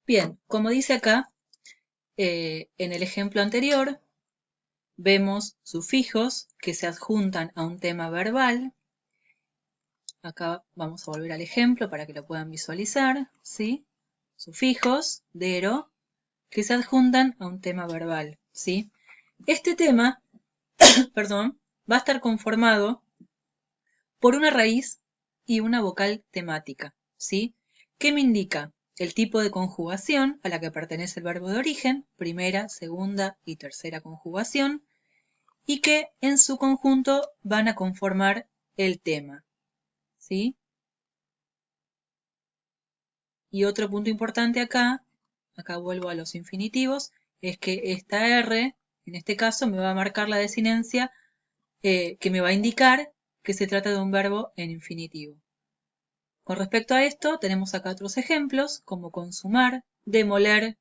Bien, como dice acá, en el ejemplo anterior, vemos sufijos que se adjuntan a un tema verbal. Acá vamos a volver al ejemplo para que lo puedan visualizar, ¿sí? Sufijos, dero, que se adjuntan a un tema verbal, ¿sí? Este tema, perdón, va a estar conformado por una raíz y una vocal temática, ¿sí? ¿Qué me indica? El tipo de conjugación a la que pertenece el verbo de origen, primera, segunda y tercera conjugación, y que en su conjunto van a conformar el tema, ¿sí? Y otro punto importante acá vuelvo a los infinitivos, es que esta R, en este caso, me va a marcar la desinencia que me va a indicar que se trata de un verbo en infinitivo. Con respecto a esto, tenemos acá otros ejemplos, como consumar, demoler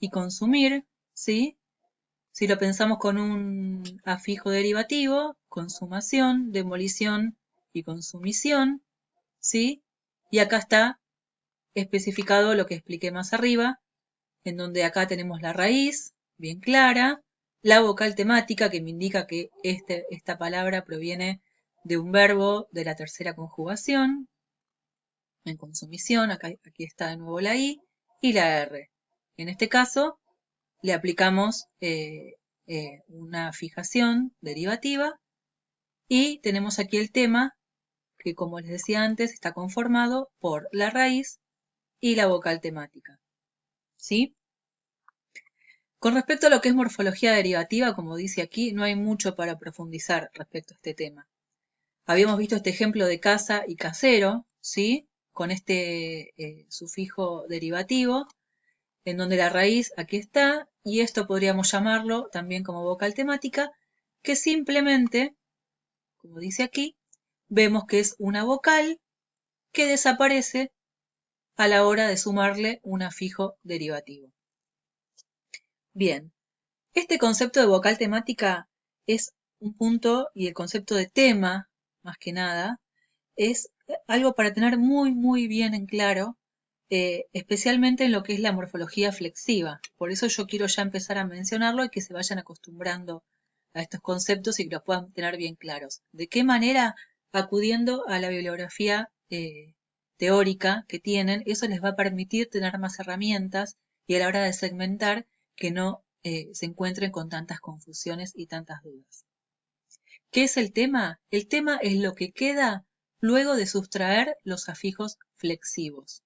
y consumir, ¿sí? Si lo pensamos con un afijo derivativo, consumación, demolición y consumición, ¿sí? Y acá está especificado lo que expliqué más arriba, en donde acá tenemos la raíz, bien clara, la vocal temática que me indica que esta palabra proviene de un verbo de la tercera conjugación, en consumición, aquí está de nuevo la I, y la R. En este caso, le aplicamos una fijación derivativa y tenemos aquí el tema que, como les decía antes, está conformado por la raíz y la vocal temática. ¿Sí? Con respecto a lo que es morfología derivativa, como dice aquí, no hay mucho para profundizar respecto a este tema. Habíamos visto este ejemplo de casa y casero, ¿sí? Con este sufijo derivativo, en donde la raíz aquí está, y esto podríamos llamarlo también como vocal temática, que simplemente, como dice aquí, vemos que es una vocal que desaparece a la hora de sumarle un afijo derivativo. Bien, este concepto de vocal temática es un punto, y el concepto de tema, más que nada, es algo para tener muy, muy bien en claro, especialmente en lo que es la morfología flexiva. Por eso yo quiero ya empezar a mencionarlo y que se vayan acostumbrando a estos conceptos y que los puedan tener bien claros. ¿De qué manera? Acudiendo a la bibliografía teórica que tienen, eso les va a permitir tener más herramientas y a la hora de segmentar que no se encuentren con tantas confusiones y tantas dudas. ¿Qué es el tema? El tema es lo que queda luego de sustraer los afijos flexivos.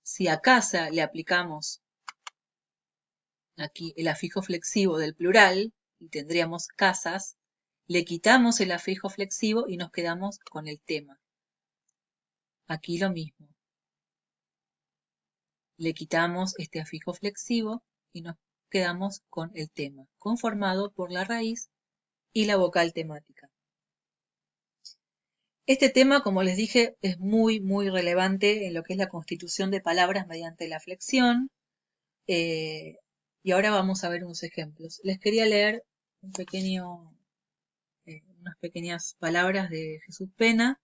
Si a casa le aplicamos aquí el afijo flexivo del plural y tendríamos casas, le quitamos el afijo flexivo y nos quedamos con el tema. Aquí lo mismo. Le quitamos este afijo flexivo y nos quedamos con el tema, conformado por la raíz y la vocal temática. Este tema, como les dije, es muy, muy relevante en lo que es la constitución de palabras mediante la flexión. Y ahora vamos a ver unos ejemplos. Les quería leer unas pequeñas palabras de Jesús Pena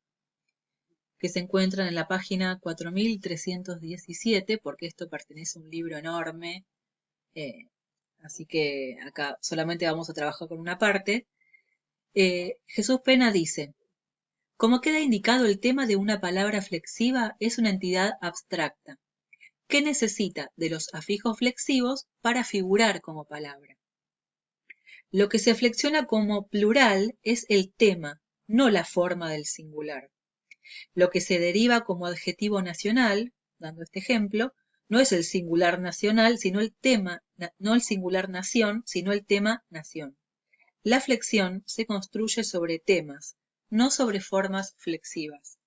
que se encuentran en la página 4317, porque esto pertenece a un libro enorme, así que acá solamente vamos a trabajar con una parte. Jesús Pena dice: como queda indicado, el tema de una palabra flexiva es una entidad abstracta, que necesita de los afijos flexivos para figurar como palabra. Lo que se flexiona como plural es el tema, no la forma del singular. Lo que se deriva como adjetivo nacional, dando este ejemplo, no es el singular nacional, sino el tema, no el singular nación, sino el tema nación. La flexión se construye sobre temas, no sobre formas flexivas.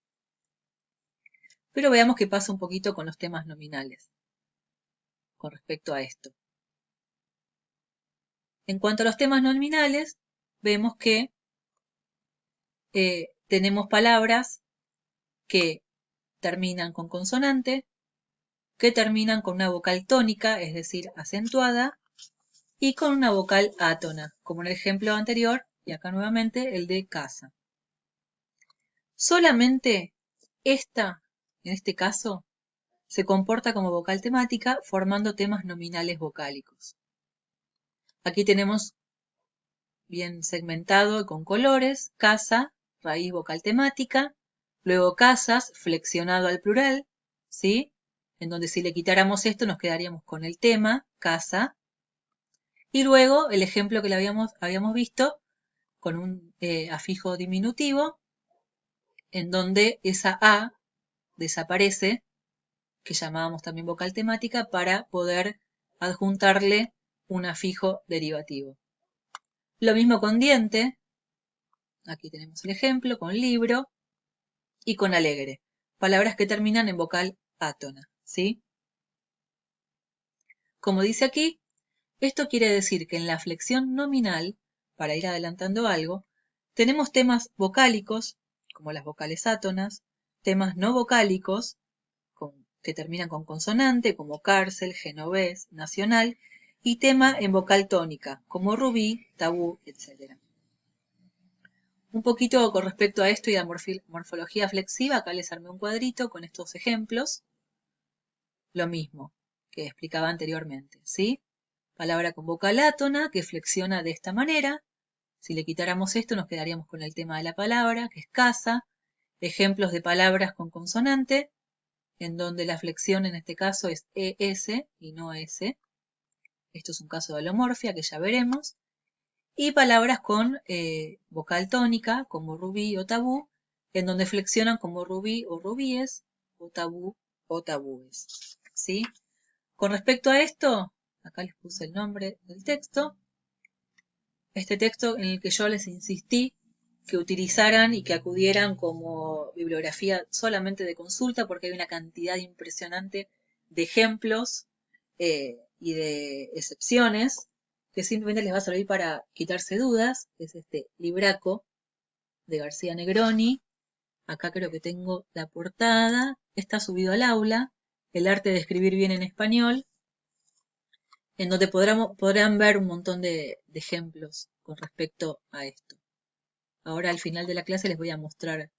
Pero veamos qué pasa un poquito con los temas nominales con respecto a esto. En cuanto a los temas nominales, vemos que tenemos palabras que terminan con consonante, que terminan con una vocal tónica, es decir, acentuada, y con una vocal átona, como en el ejemplo anterior, y acá nuevamente el de casa. Solamente esta, en este caso, se comporta como vocal temática formando temas nominales vocálicos. Aquí tenemos bien segmentado con colores, casa, raíz vocal temática, luego casas, flexionado al plural, ¿sí? En donde si le quitáramos esto nos quedaríamos con el tema, casa, y luego el ejemplo que le habíamos visto con un afijo diminutivo, en donde esa A desaparece, que llamábamos también vocal temática, para poder adjuntarle un afijo derivativo. Lo mismo con diente, aquí tenemos el ejemplo, con libro y con alegre, palabras que terminan en vocal átona, ¿sí? Como dice aquí, esto quiere decir que en la flexión nominal, para ir adelantando algo, tenemos temas vocálicos, como las vocales átonas, temas no vocálicos, que terminan con consonante, como cárcel, genovés, nacional, y tema en vocal tónica, como rubí, tabú, etc. Un poquito con respecto a esto y a morfología flexiva, acá les armé un cuadrito con estos ejemplos. Lo mismo que explicaba anteriormente, ¿sí? Palabra con vocal átona que flexiona de esta manera. Si le quitáramos esto nos quedaríamos con el tema de la palabra, que es casa. Ejemplos de palabras con consonante, en donde la flexión en este caso es ES y no S. Esto es un caso de alomorfia que ya veremos. Y palabras con vocal tónica, como rubí o tabú, en donde flexionan como rubí o rubíes, o tabú o tabúes. ¿Sí? Con respecto a esto, acá les puse el nombre del texto. Este texto en el que yo les insistí que utilizaran y que acudieran como bibliografía solamente de consulta, porque hay una cantidad impresionante de ejemplos y de excepciones que simplemente les va a servir para quitarse dudas. Es este libraco de García Negroni. Acá creo que tengo la portada. Está subido al aula. El arte de escribir bien en español, en donde podrán ver un montón de ejemplos con respecto a esto. Ahora al final de la clase les voy a mostrar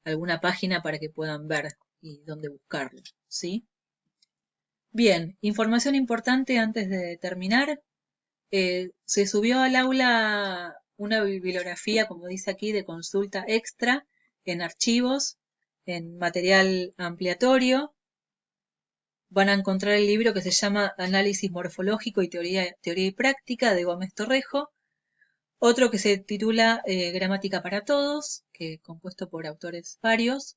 alguna página para que puedan ver y dónde buscarlo, ¿sí? Bien, información importante antes de terminar. Se subió al aula una bibliografía, como dice aquí, de consulta extra en archivos, en material ampliatorio. Van a encontrar el libro que se llama Análisis morfológico y teoría y práctica de Gómez Torrejo. Otro que se titula Gramática para Todos, que compuesto por autores varios.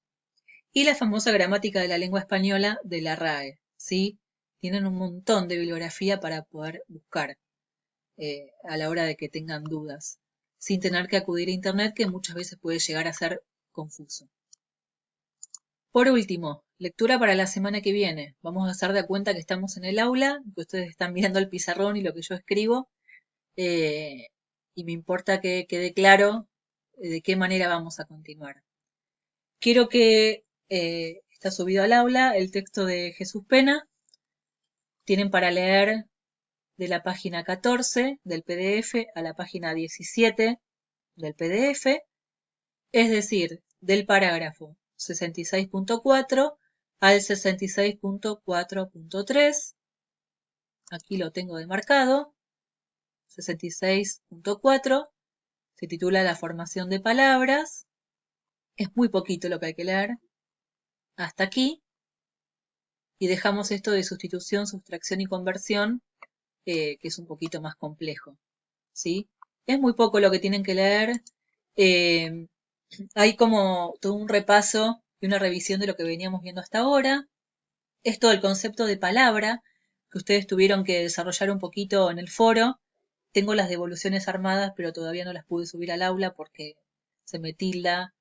Y la famosa Gramática de la Lengua Española de la RAE, ¿sí? Tienen un montón de bibliografía para poder buscar a la hora de que tengan dudas, sin tener que acudir a Internet, que muchas veces puede llegar a ser confuso. Por último, lectura para la semana que viene. Vamos a hacer de cuenta que estamos en el aula, que ustedes están mirando el pizarrón y lo que yo escribo, y me importa que quede claro de qué manera vamos a continuar. Quiero que está subido al aula el texto de Jesús Pena. Tienen para leer de la página 14 del PDF a la página 17 del PDF, es decir, del parágrafo 66.4 al 66.4.3. Aquí lo tengo demarcado. 66.4 se titula La formación de palabras. Es muy poquito lo que hay que leer. Hasta aquí. Y dejamos esto de sustitución, sustracción y conversión, que es un poquito más complejo, ¿sí? Es muy poco lo que tienen que leer. Hay como todo un repaso y una revisión de lo que veníamos viendo hasta ahora. Esto del concepto de palabra, que ustedes tuvieron que desarrollar un poquito en el foro. Tengo las devoluciones armadas, pero todavía no las pude subir al aula porque se me tilda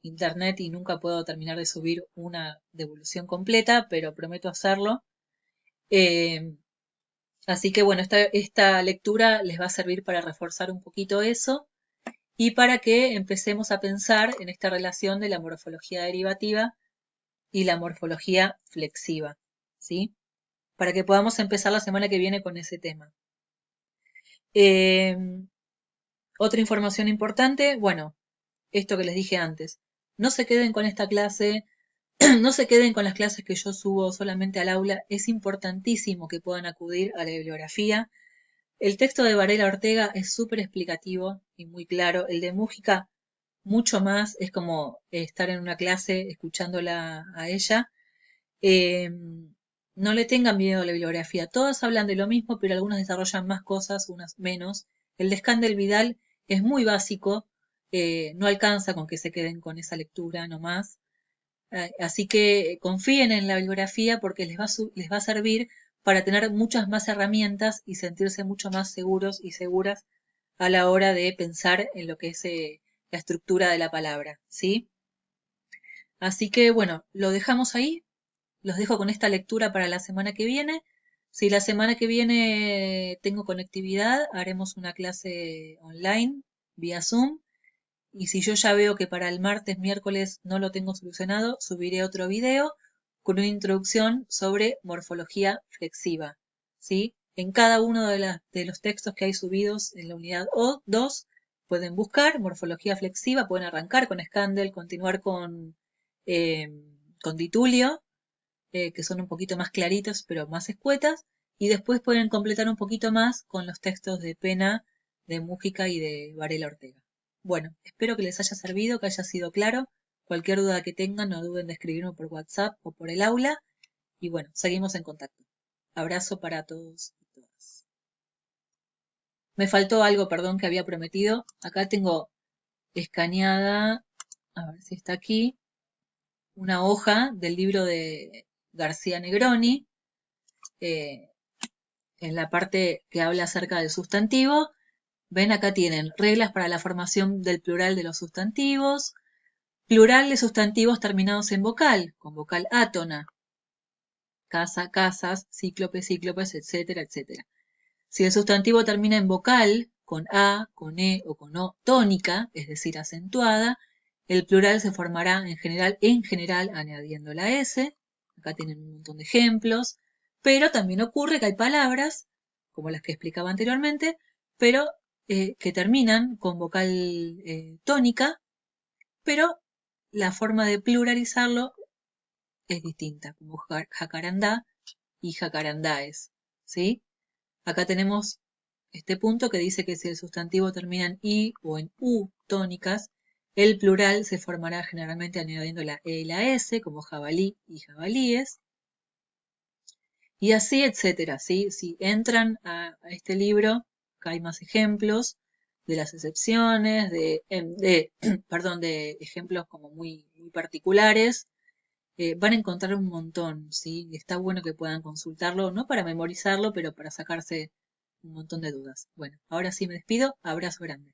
Internet y nunca puedo terminar de subir una devolución completa, pero prometo hacerlo. Así que bueno, esta lectura les va a servir para reforzar un poquito eso y para que empecemos a pensar en esta relación de la morfología derivativa y la morfología flexiva, ¿sí? Para que podamos empezar la semana que viene con ese tema. Otra información importante, bueno, esto que les dije antes. No se queden con esta clase no se queden con las clases que yo subo solamente al aula. Es importantísimo que puedan acudir a la bibliografía. El texto de Varela Ortega es súper explicativo y muy claro. El de Múgica, mucho más. Es como estar en una clase escuchándola a ella. Eh, no le tengan miedo a la bibliografía. Todas hablan de lo mismo, pero algunas desarrollan más cosas, unas menos. El de Scandel Vidal es muy básico. No alcanza con que se queden con esa lectura nomás. Así que confíen en la bibliografía porque les va a servir para tener muchas más herramientas y sentirse mucho más seguros y seguras a la hora de pensar en lo que es la estructura de la palabra, ¿sí? Así que bueno, lo dejamos ahí. Los dejo con esta lectura para la semana que viene. Si la semana que viene tengo conectividad, haremos una clase online vía Zoom. Y si yo ya veo que para el martes, miércoles no lo tengo solucionado, subiré otro video con una introducción sobre morfología flexiva. ¿Sí? En cada uno de los textos que hay subidos en la unidad O2 pueden buscar morfología flexiva, pueden arrancar con Scandel, continuar eh, con Ditulio, que son un poquito más claritos pero más escuetas, y después pueden completar un poquito más con los textos de Pena, de Múgica y de Varela Ortega. Bueno, espero que les haya servido, que haya sido claro. Cualquier duda que tengan, no duden de escribirme por WhatsApp o por el aula. Y bueno, seguimos en contacto. Abrazo para todos y todas. Me faltó algo, perdón, que había prometido. Acá tengo escaneada, a ver si está aquí, una hoja del libro de García Negroni, eh, en la parte que habla acerca del sustantivo. Ven, acá tienen reglas para la formación del plural de los sustantivos, plural de sustantivos terminados en vocal, con vocal átona, casa, casas, cíclope, cíclopes, etcétera, etcétera. Si el sustantivo termina en vocal, con A, con E o con O tónica, es decir, acentuada, el plural se formará en general añadiendo la S. Acá tienen un montón de ejemplos. Pero también ocurre que hay palabras, como las que explicaba anteriormente, pero que terminan con vocal tónica, pero la forma de pluralizarlo es distinta, como jacarandá y jacarandáes, ¿sí? Acá tenemos este punto que dice que si el sustantivo termina en I o en U tónicas, el plural se formará generalmente añadiendo la E y la S, como jabalí y jabalíes, y así, etcétera, ¿sí? Si entran a este libro, acá hay más ejemplos de las excepciones, perdón, de ejemplos como muy particulares. Van a encontrar un montón, ¿sí? Y está bueno que puedan consultarlo, no para memorizarlo, pero para sacarse un montón de dudas. Bueno, ahora sí me despido. Abrazo grande.